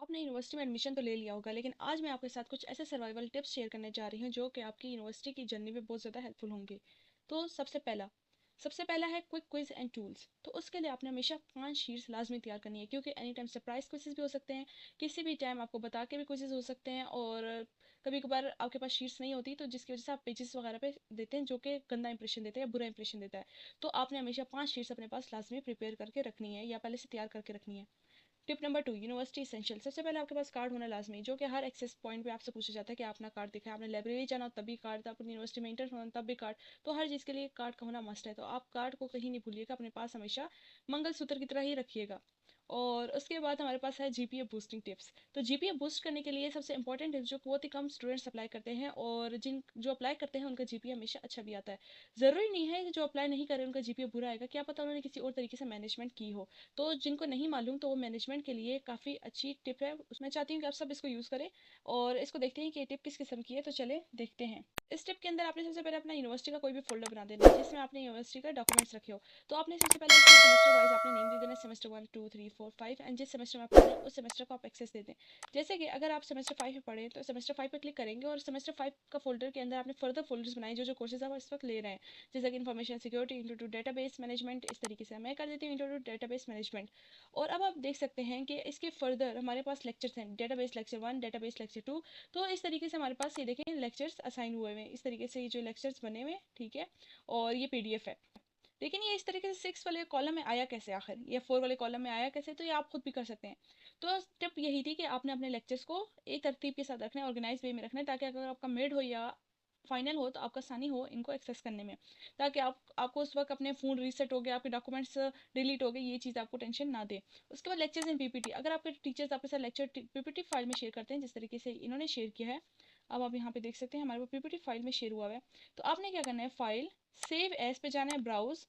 आपने यूनिवर्सिटी में एडमिशन तो ले लिया होगा, लेकिन आज मैं आपके साथ कुछ ऐसे सर्वाइवल टिप्स शेयर करने जा रही हूँ जो कि आपकी यूनिवर्सिटी की जर्नी में बहुत ज़्यादा हेल्पफुल होंगे। तो सबसे पहला है क्विक क्विज एंड टूल्स। तो उसके लिए आपने हमेशा 5 शीट्स लाजमी तैयार करनी है, क्योंकि एनी टाइम सरप्राइज क्विजेस भी हो सकते हैं, किसी भी टाइम आपको बता के भी क्विजेस हो सकते हैं, और कभी कभार आपके पास शीट्स नहीं होती तो जिसकी वजह से आप पेजेस वगैरह पे देते हैं जो कि गंदा इंप्रेशन देते हैं या बुरा इंप्रेशन देता है। तो आपने हमेशा 5 शीट्स अपने पास लाजमी प्रिपेयर करके रखनी है या पहले से तैयार करके रखनी है। Tip number 2, university essential. सबसे पहले आपके पास कार्ड होना लाजमी, जो कि हर एक्सेस पॉइंट पे आपसे पूछा जाता है कि अपना कार्ड दिखाएं। आपने लाइब्रेरी जाना हो तब भी कार्ड, आपको यूनिवर्सिटी में इंटर होना तब भी कार्ड। तो हर चीज़ के लिए कार्ड का होना मस्ट है, तो आप कार्ड को कहीं नहीं भूलिएगा, अपने पास हमेशा मंगलसूत्र की तरह ही रखिएगा। और उसके बाद हमारे पास है जीपीए बूस्टिंग टिप्स। तो जीपीए बूस्ट करने के लिए सबसे इंपॉर्टेंट है जो बहुत ही कम स्टूडेंट्स अप्लाई करते हैं, और जिन जो अप्लाई करते हैं उनका जीपीए हमेशा अच्छा भी आता है। ज़रूरी नहीं है कि जो अप्लाई नहीं करे उनका जीपीए बुरा आएगा, क्या पता उन्होंने किसी और तरीके से मैनेजमेंट की हो। तो जिनको नहीं मालूम तो वो मैनेजमेंट के लिए काफ़ी अच्छी टिप है, उसमें चाहती हूँ कि आप सब इसको यूज़ करें। और इसको देखते हैं कि ये टिप किस किस्म की है, तो चले देखते हैं। इस टिप के अंदर आपने सबसे पहले अपना यूनिवर्सिटी का कोई भी फोल्डर बना देना है जिसमें आपने यूनिवर्सिटी का डॉक्यूमेंट्स रखे हो। तो आपने सबसे पहले इसको सेमेस्टर वाइज आपने नेम दे देना, सेमेस्टर 1 2 3 4 5, एंड जिस सेमेस्टर में आप पढ़ें उस सेमेस्टर को आप एक्सेस दे दें। जैसे कि अगर आप सेमेस्टर 5 में पढ़ें तो सेमेस्टर 5 पर क्लिक करेंगे, और सेमेस्टर 5 का फोल्डर के अंदर आपने फर्दर फोल्डर्स बनाए जो जो कोर्सेज आप इस वक्त ले रहे हैं, जैसे कि information security, intro to database management. इस तरीके से मैं कर देती हूँ इंट्रो टू डेटाबेस मैनेजमेंट। और अब आप देख सकते हैं कि इसके फर्दर हमारे पास लेक्चर्स हैं, डेटाबेस लेक्चर 1, डेटाबेस लेक्चर 2। तो इस तरीके से हमारे पास ये देखें लेक्चर्स असाइन हुए हुए हैं, इस तरीके से ये जो लेक्चर्स बने हुए हैं, ठीक है। और ये पीडीएफ है। लेकिन ये इस तरीके से 6 वाले कॉलम में आया कैसे, आखिर ये 4 वाले कॉलम में आया कैसे, तो ये आप खुद भी कर सकते हैं। तो टिप यही थी कि आपने अपने लेक्चर्स को एक तरतीब के साथ रखना है, ऑर्गेनाइज वे में रखना है, ताकि अगर आपका मिड हो या फाइनल हो तो आपका आसानी हो इनको एक्सेस करने में। ताकि आपको उस वक्त अपने फ़ोन रीसेट हो गया, आपके डॉक्यूमेंट्स डिलीट हो गए, ये चीज़ आपको टेंशन ना दे। उसके बाद लेक्चर्स इन पीपीटी। अगर आपके टीचर्स आपके साथ लेक्चर पीपीटी फाइल में शेयर करते हैं जिस तरीके से इन्होंने शेयर किया है, अब आप यहाँ पे देख सकते हैं हमारे पास पीपीटी फाइल में शेयर हुआ है। तो आपने क्या करना है, फाइल सेव एज पे जाना है, ब्राउज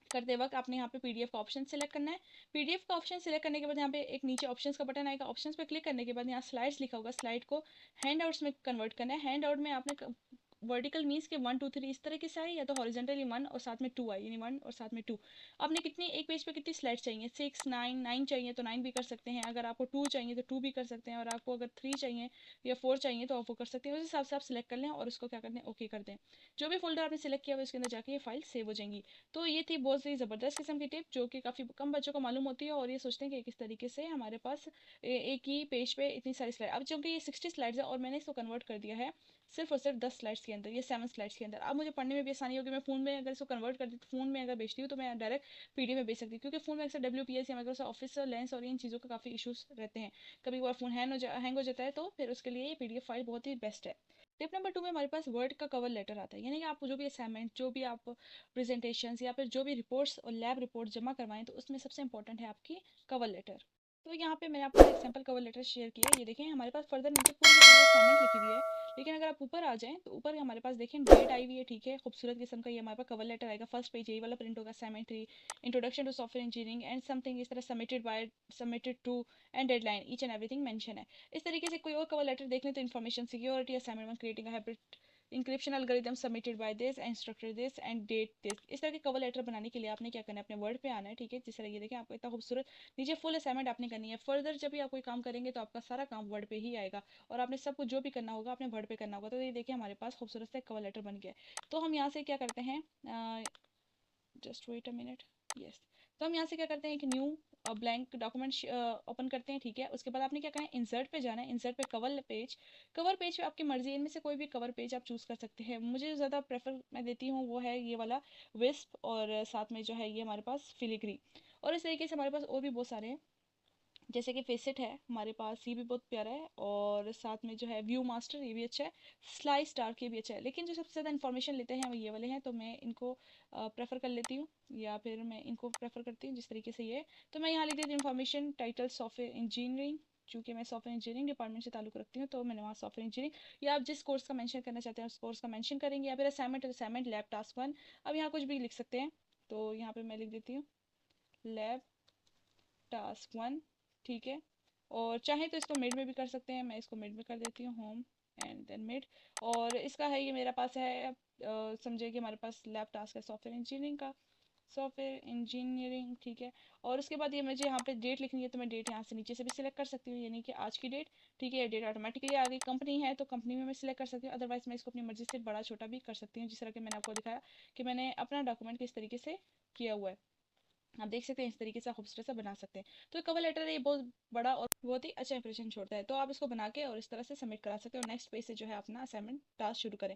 करते वक्त आपने यहाँ पे पीडीएफ का ऑप्शन सेलेक्ट करना है। पीडीएफ का ऑप्शन सेलेक्ट करने के बाद यहाँ पे एक नीचे ऑप्शंस का बटन आएगा, ऑप्शंस पे क्लिक करने के बाद यहाँ स्लाइड्स लिखा होगा, स्लाइड को हैंड आउट्स में कन्वर्ट करना है। हैंड आउट में आपने वर्टिकल मीन्स के 1 2 3 इस तरह के से आए, या तो हॉरिजॉन्टली 1 और साथ में 2 आए, यानी 1 और साथ में 2। आपने कितनी एक पेज पे कितनी स्लाइड चाहिए, 6 9 9 चाहिए तो 9 भी कर सकते हैं, अगर आपको 2 चाहिए तो 2 भी कर सकते हैं, और आपको अगर 3 चाहिए या 4 चाहिए तो आप वो कर सकते हैं। उस हिसाब से आप सिलेक्ट कर लें और उसको क्या करते हैं, ओके कर दें। जो भी फोल्डर आपने सिलेक्ट किया हुआ उसके अंदर जाके ये फाइल सेव हो जाएंगी। तो ये थी बहुत सी ज़बरदस्त किस्म की टिप जो कि काफ़ी कम बच्चों को मालूम होती है, और ये सोचते हैं कि किस तरीके से हमारे पास एक ही पेज पे इतनी सारी स्लाइड। अब चूंकि ये 60 स्लाइड्स है और मैंने इसको कन्वर्ट कर दिया है सिर्फ और सिर्फ 10 स्लाइड्स के अंदर, ये 7 स्लाइड्स के अंदर। अब मुझे पढ़ने में भी आसानी होगी, मैं फ़ोन में अगर इसको कन्वर्ट कर दी तो फ़ोन में अगर बेचती हूँ तो मैं डायरेक्ट पीडीएफ में बेच सकती हूँ, क्योंकि फ़ोन में अक्सर WPS या माइक्रोसॉफ्ट ऑफिस लेंस और इन चीज़ों का काफ़ी इशूज़ रहते हैं। कभी कभार फ़ोन हैंग हो जाता है, तो फिर उसके लिए ये पीडीएफ फाइल बहुत ही बेस्ट है। टिप नंबर 2 में हमारे पास वर्ड का कवर लेटर आता है, यानी कि आप जो भी असाइनमेंट, जो भी आप प्रेजेंटेशंस या फिर जो भी रिपोर्ट्स और लैब रिपोर्ट जमा करवाएं, तो उसमें सबसे इंपॉर्टेंट है आपकी कवर लेटर। तो यहाँ पे मैंने आपको एग्जांपल कवर लेटर शेयर किया है, ये देखें हमारे पास फर्दर नीचे पूरी पूरी असाइनमेंट लिखी हुई है। लेकिन अगर आप ऊपर आ जाएं तो ऊपर हमारे पास देखें डेट आई हुई है, ठीक है, खूबसूरत किस्म का ये हमारे पास कवर लेटर आएगा। फर्स्ट पेज यही वाला प्रिंट होगा, assignment 3, introduction to software engineering and something, इस तरह submitted by, submitted to, and deadline, each and everything mention है। इस तरीके से कोई और कवर लेटर देख लें तो information security assignment 1, creating a hybrid encryption algorithm submitted by this and instructor this and date this. इस तरह के कवर लेटर बनाने के लिए आपने क्या करना है, अपने वर्ड पे आना है, ठीक है। जिस तरह ये देखें आपको इतना खूबसूरत नीचे फुल असाइनमेंट आपने करनी है। फर्दर जब भी आप कोई काम करेंगे तो आपका सारा काम वर्ड पे ही आएगा, और आपने सब कुछ जो भी करना होगा अपने वर्ड पे करना होगा। तो ये देखिए हमारे पास खूबसूरत से कवर लेटर बन गया है। तो हम यहाँ से क्या करते हैं, just wait a minute, yes. तो हम यहाँ से क्या करते हैं कि न्यू ब्लैंक डॉक्यूमेंट ओपन करते हैं, ठीक है। उसके बाद आपने क्या करना है, इंसर्ट पे जाना है, इंसर्ट पे कवर पेज। कवर पेज पे आपकी मर्जी, इनमें से कोई भी कवर पेज आप चूज़ कर सकते हैं। मुझे ज़्यादा प्रेफर मैं देती हूँ वो है ये वाला विस्प, और साथ में जो है ये हमारे पास फिलिग्री। और इस तरीके से हमारे पास और भी बहुत सारे हैं, जैसे कि फेसिट है हमारे पास, ये भी बहुत प्यारा है, और साथ में जो है व्यू मास्टर, ये भी अच्छा है, स्लाइस स्टार्क, ये भी अच्छा है। लेकिन जो सबसे ज़्यादा इन्फॉर्मेशन लेते हैं वो ये वाले हैं, तो मैं इनको प्रेफर कर लेती हूँ, या फिर मैं इनको प्रेफर करती हूँ जिस तरीके से ये। तो मैं यहाँ लिख देती हूँ इन्फॉर्मेशन टाइटल सॉफ्टवेयर इंजीनियरिंग, चूँकि मैं सॉफ्टवेयर इंजीनियरिंग डिपार्टमेंट से ताल्लुक रखती हूँ तो मैंने वहाँ सॉफ्टवेयर इंजीनियरिंग, या आप जिस कोर्स का मेंशन करना चाहते हैं उस कोर्स का मेंशन करेंगे, या फिर असाइनमेंट असाइनमेंट लैब टास्क 1। अब यहाँ कुछ भी लिख सकते हैं, तो यहाँ पे मैं लिख देती हूँ लैब टास्क 1, ठीक है। और चाहे तो इसको मिड में भी कर सकते हैं, मैं इसको मिड में कर देती हूँ, होम एंड देन मिड। और इसका है ये मेरे पास है समझिए कि हमारे पास लैब टास्क है सॉफ्टवेयर इंजीनियरिंग का, सॉफ्टवेयर इंजीनियरिंग, ठीक है। और उसके बाद ये मुझे यहाँ पे डेट लिखनी है, तो मैं डेट यहाँ से नीचे से भी सिलेक्ट कर सकती हूँ, यानी कि आज की डेट, ठीक है। डेट ऑटोमेटिकली आ गई। कंपनी है तो कंपनी में मैं सिलेक्ट कर सकती हूँ, अदरवाइज मैं इसको अपनी मर्जी से बड़ा छोटा भी कर सकती हूँ, जिस तरह के मैंने आपको दिखाया कि मैंने अपना डॉक्यूमेंट किस तरीके से किया हुआ है। आप देख सकते हैं इस तरीके से आप खूबसूरत सा बना सकते हैं। तो कवर लेटर है, ये बहुत बड़ा और बहुत ही अच्छा इंप्रेशन छोड़ता है, तो आप इसको बना के और इस तरह से सबमिट करा सकते हैं और नेक्स्ट पेज से जो है अपना असाइनमेंट टास्क शुरू करें।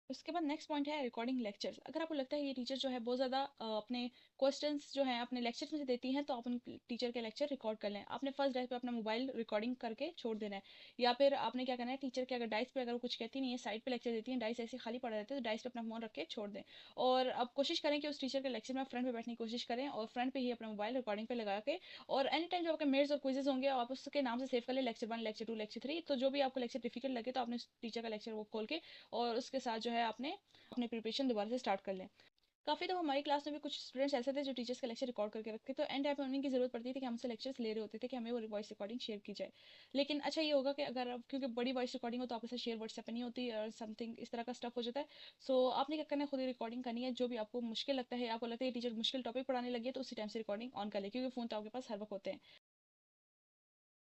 उसके बाद नेक्स्ट पॉइंट है रिकॉर्डिंग लेक्चर्स। अगर आपको लगता है ये टीचर जो है बहुत ज़्यादा अपने क्वेश्चंस जो है अपने लेक्चर्स में से देती हैं, तो आप उन टीचर के लेक्चर रिकॉर्ड कर लें। आपने फर्स्ट डाइस पे अपना मोबाइल रिकॉर्डिंग करके छोड़ देना है, या फिर आपने क्या करना है, टीचर के अगर डाइस पे अगर वो कुछ कहती नहीं है, साइड पे लेक्चर देती हैं, डाइस ऐसे खाली पड़ा रहता है, तो डाइस पे अपना फोन रख के छोड़ दें। और अब कोशिश करें कि उस टीचर के लेक्चर में फ्रंट पे बैठने की कोशिश करें और फ्रंट पे ही अपना मोबाइल रिकॉर्डिंग पे लगा के, और एनी टाइम जब आपके मेड्स और क्विजेज होंगे आप उसके नाम से सेव कर ले, लेक्चर 1, लेक्चर 2, लेक्चर 3, तो जो भी आपको लेक्चर डिफिकल्ट लगे तो आपने टीचर का लेक्चर वो खोल के और उसके साथ जो है आपने अपने प्रिपरेशन दोबारा से स्टार्ट कर लें। काफ़ी तो हमारी क्लास में भी कुछ स्टूडेंट्स ऐसे थे जो टीचर्स का लेक्चर रिकॉर्ड करके रखते, तो एंड टाइम पे उन्हीं की जरूरत पड़ती थी कि हमसे लेक्चर्स ले रहे होते थे कि हमें वो वॉइस रिकॉर्डिंग शेयर की जाए। लेकिन अच्छा ये होगा कि अगर क्योंकि बड़ी वॉइस रिकॉर्डिंग हो तो आपके साथ शेयर व्हाट्सएप पे नहीं होती और समथिंग इस तरह का स्टफ हो जाता है। सो आपने क्या करना है, खुद ही रिकॉर्डिंग करनी है। जो भी आपको मुश्किल लगता है, आपको लगता है टीचर मुश्किल टॉपिक पढ़ाने लगी है, तो उसी टाइम से रिकॉर्डिंग ऑन कर ले, क्योंकि फोन तो आपके पास हर वक्त होते हैं।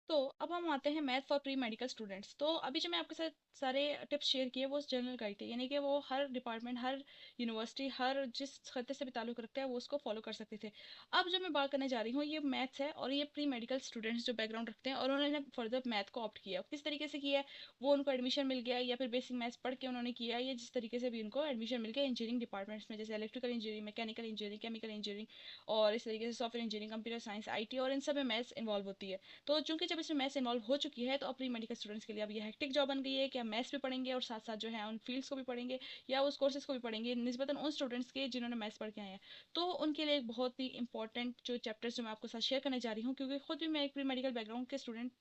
तो अब हम आते हैं math for pre medical students. तो अभी जो मैं आपके साथ सारे टिप्स शेयर किए वो जनरल गाइड थे, यानी कि वो हर डिपार्टमेंट, हर यूनिवर्सिटी, हर जिस खत्ते से भी ताल्लुक रखता है वो उसको फॉलो कर सकते थे। अब जो मैं बात करने जा रही हूँ ये मैथ्स है, और ये प्री मेडिकल स्टूडेंट्स जो बैकग्राउंड रखते हैं और उन्होंने फर्दर मैथ को ऑप्ट किया, किस तरीके से किया है, वो उनको एडमिशन मिल गया या फिर बेसिक मैथ्स पढ़ के उन्होंने किया, या जिस तरीके से भी उनको एडमिशन मिल गया इंजीनियरिंग डिपार्टमेंट्स में, जैसे electrical engineering, mechanical engineering, chemical engineering, और इस तरीके से software engineering, computer science, IT, और इन सब में मैथ्स इन्वॉल्व होती है। तो चूंकि जब इसमें मैथ्स इन्वॉल्व हो चुकी है, तो अब प्री मेडिकल स्टूडेंट्स के लिए अब ये हेक्टिक जॉब बन गई है कि हम मैथ्स भी पढ़ेंगे और साथ साथ जो है उन फील्ड्स को भी पढ़ेंगे या उस कोर्सेज को भी पढ़ेंगे निस्बतन उन स्टूडेंट्स के जिन्होंने मैथ्स पढ़ के आए हैं। तो उनके लिए एक बहुत ही इंपॉर्टेंट जो चैप्टर्स जो मैं आपको साथ शेयर करने जा रही हूँ, क्योंकि खुद भी मैं एक प्री मेडिकल बैकग्राउंड के स्टूडेंट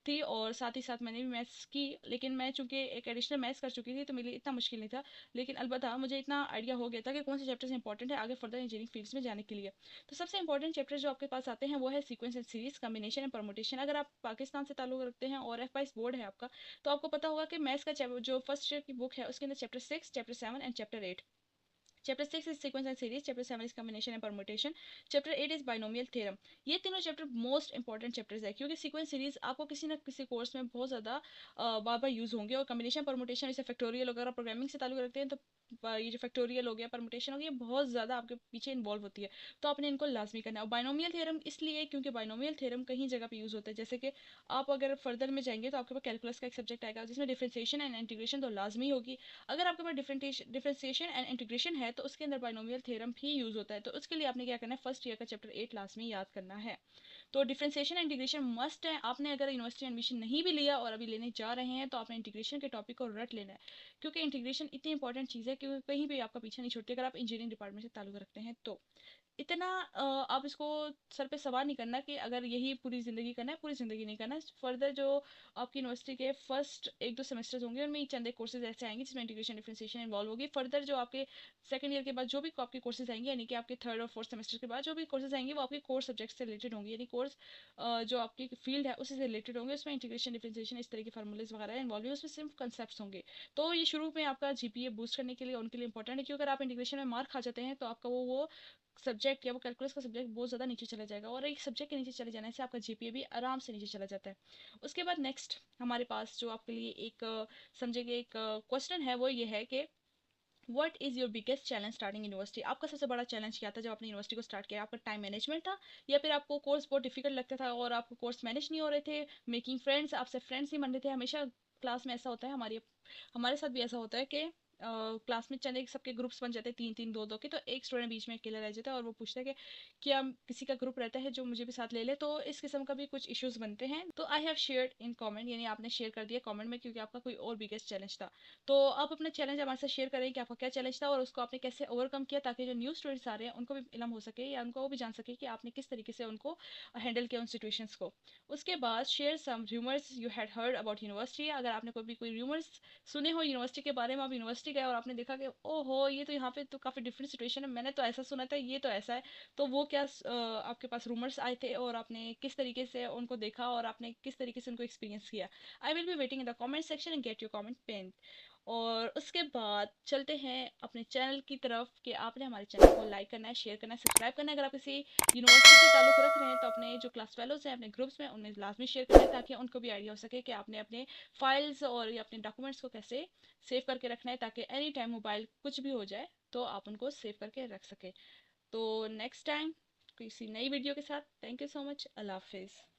थी और साथ ही साथ मैंने भी मैथ्स की, लेकिन मैं चूंकि एक एडिशनल मैथ्स कर चुकी थी तो मेरे लिए इतना मुश्किल नहीं था। लेकिन अलबत्ता मुझे इतना आइडिया हो गया था कि कौन से चैप्टर्स इंपॉर्टेंट है आगे फर्दर इंजीनियरिंग फील्ड्स में जाने के लिए। तो सबसे इंपॉर्टेंट चैप्टर जो आपके पास आते हैं वो है sequence and series, combination and permutation. अगर आप पाकिस्तान से ताल्लुक रखते हैं और F22 बोर्ड है आपका, तो आपको पता होगा कि मैथ्स का जो फर्स्ट ईयर की बुक है उसके अंदर chapter 6, chapter 7 and chapter 8। Chapter 6 is sequence and series, chapter 7 is combination and permutation, chapter 8 is binomial theorem. ये तीनों चैप्टर मोस्ट इंपॉर्टेंट चैप्टर्स है, क्योंकि सीक्वेंस सीरीज आपको किसी ना किसी कोर्स में बहुत ज़्यादा बार बार यूज होंगे, और कॉम्बिनेशन परमुटेशन जैसे फैक्टोरियल वगैरह प्रोग्रामिंग से ताल्लुक रखते हैं, तो ये जो फैक्टोरियल हो गया, परमुटेशन हो गया, बहुत ज़्यादा आपके पीछे इन्वॉल्व होती है, तो आपने इनको लाजमी करना है। और बाइनोमियल थ्योरम इसलिए क्योंकि बाइनोमियल थ्योरम कहीं जगह पे यूज़ होता है, जैसे कि आप अगर फर्दर में जाएंगे तो आपके पास कैलकुलस का एक सब्जेक्ट आएगा जिसमें डिफरेंशिएशन एंड इंटीग्रेशन तो लाजमी होगी। अगर आपके पास डिफरेंशिएशन एंड इंटीग्रेशन है तो उसके अंदर बाइनोमियल थ्योरम भी यूज होता है, तो उसके लिए आपने क्या करना है, फर्स्ट ईयर का चैप्टर 8 लाजमी याद करना है। तो डिफरेंशिएशन इंटीग्रेशन मस्ट है। आपने अगर यूनिवर्सिटी एडमिशन नहीं भी लिया और अभी लेने जा रहे हैं तो आपने इंटीग्रेशन के टॉपिक को रट लेना है, क्योंकि इंटीग्रेशन इतनी इंपॉर्टेंट चीज़ है कि कहीं भी आपका पीछे नहीं छूटती अगर आप इंजीनियरिंग डिपार्टमेंट से ताल्लुक रखते हैं तो। इतना आप इसको सर पे सवार नहीं करना कि अगर यही पूरी ज़िंदगी करना है, पूरी ज़िंदगी नहीं करना है। फर्दर जो आपकी यूनिवर्सिटी के फर्स्ट 1-2 सेमेस्टर्स होंगे उनमें चंद एक कोर्सेज ऐसे आएंगे जिसमें इंटीग्रेशन डिफरेंशिएशन इन्वॉल्व होगी। फर्दर जो आपके सेकंड ईयर के बाद जो भी आपके कोर्सेज आएंगे, यानी कि आपके थर्ड और फोर्थ सेमेस्टर के बाद जो भी कोर्सेज आएंगे वो आपके कोर्स सब्जेक्ट से रिलेटेड होंगे, यानी कोर्स जो आपकी फील्ड है उसी से रिलेटेड होंगे। उसमें इंटीग्रेशन डिफरेंशिएशन इस तरह के फार्मूलेज वगैरह इन्वॉल्व है, उसमें सिर्फ कंसेप्ट होंगे। तो ये शुरू में आपका जीपीए बूस्ट करने के लिए उनके लिए इंपॉर्टेंट है, क्योंकि अगर आप इंटीग्रेशन में मार्क खा जाते हैं तो आपका वो सब्जेक्ट या वो कैलकुलस का सब्जेक्ट बहुत ज़्यादा नीचे चला जाएगा, और एक सब्जेक्ट के नीचे चले जाने से आपका जीपीए भी आराम से नीचे चला जाता है। उसके बाद नेक्स्ट हमारे पास जो आपके लिए एक समझिए एक क्वेश्चन है वो ये है कि what is your biggest challenge starting university. आपका सबसे बड़ा चैलेंज क्या था जब आपने यूनिवर्सिटी को स्टार्ट किया? आपका टाइम मैनेजमेंट था, या फिर आपको कोर्स बहुत डिफिकल्ट लगता था और आपको कोर्स मैनेज नहीं हो रहे थे, मेकिंग फ्रेंड्स, आपसे फ्रेंड्स नहीं बन रहे थे? हमेशा क्लास में ऐसा होता है, हमारे साथ भी ऐसा होता है कि क्लास में चंद एक सबके ग्रुप्स बन जाते हैं, 3-3 2-2 के, तो एक स्टूडेंट बीच में अकेला रह जाता है और वो पूछता है कि क्या किसी का ग्रुप रहता है जो मुझे भी साथ ले ले। तो इस किस्म का भी कुछ इश्यूज बनते हैं, तो I have shared in comment, यानी आपने शेयर कर दिया कमेंट में, क्योंकि आपका कोई और बिगेस्ट चैलेंज था। तो आप अपना चैलेंज हमारे साथ शेयर करें कि आपका क्या चैलेंज था और उसको आपने कैसे ओवरकम किया, ताकि जो न्यू स्टूडेंट्स आ रहे हैं उनको भी इलम हो सके या उनको वो भी जान सके कि आपने किस तरीके से उनको हैंडल किया उन सिचुएशंस को। उसके बाद share some rumours you had heard about university. अगर आपने कोई रूमर्स सुने हो यूनिवर्सिटी के बारे में, आप यूनिवर्सिटी गए और आपने देखा कि ओहो ये तो यहाँ पे तो काफ़ी डिफरेंट सिचुएशन है, मैंने तो ऐसा सुना था, ये तो ऐसा है, तो वो क्या आपके पास रूमर्स आए थे और आपने किस तरीके से उनको देखा और आपने किस तरीके से उनको एक्सपीरियंस किया? I will be waiting in the comment section and get your comment pen. और उसके बाद चलते हैं अपने चैनल की तरफ कि आपने हमारे चैनल को लाइक करना है, शेयर करना है, सब्सक्राइब करना है। अगर आप किसी यूनिवर्सिटी से ताल्लुक़ रख रहे हैं तो अपने जो क्लास फेलोज हैं अपने ग्रुप्स में उनमें लाजमी शेयर करना है, ताकि उनको भी आइडिया हो सके कि आपने अपने फाइल्स और अपने डॉक्यूमेंट्स को कैसे सेव करके रखना है, ताकि एनी टाइम मोबाइल कुछ भी हो जाए तो आप उनको सेव करके रख सकें। तो नेक्स्ट टाइम किसी नई वीडियो के साथ, थैंक यू सो मच, अल्लाह हाफिज़।